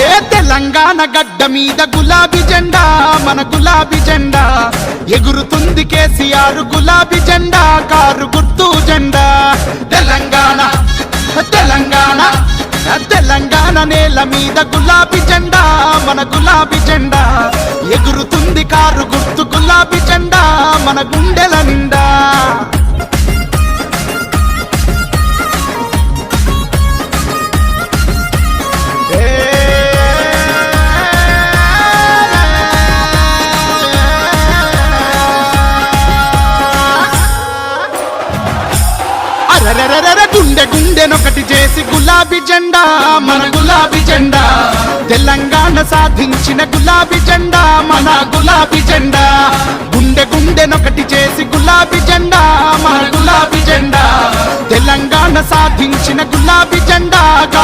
ఏ తెలంగాణ గడ్డ మీద గులాబీ జెండా, మన గులాబీ జెండా ఎగురుతుంది కేసీఆర్ గులాబీ జెండా, కారు గుర్తు జెండా. తెలంగాణ తెలంగాణ తెలంగాణ నేల మీద గులాబీ జెండా, మన గులాబీ జెండా ఎగురుతుంది కారు గుర్తు గులాబీ జెండా, మన గుండెల నిండా. గుండె గుండెనొకటి చేసి గులాబీ జెండా, మన గులాబీ జెండా తెలంగాణ సాధించిన గులాబీ జెండా, మన గులాబీ జెండా. గుండె గుండెనొకటి చేసి గులాబీ జెండా, మన గులాబీ జెండా తెలంగాణ సాధించిన గులాబీ జెండా.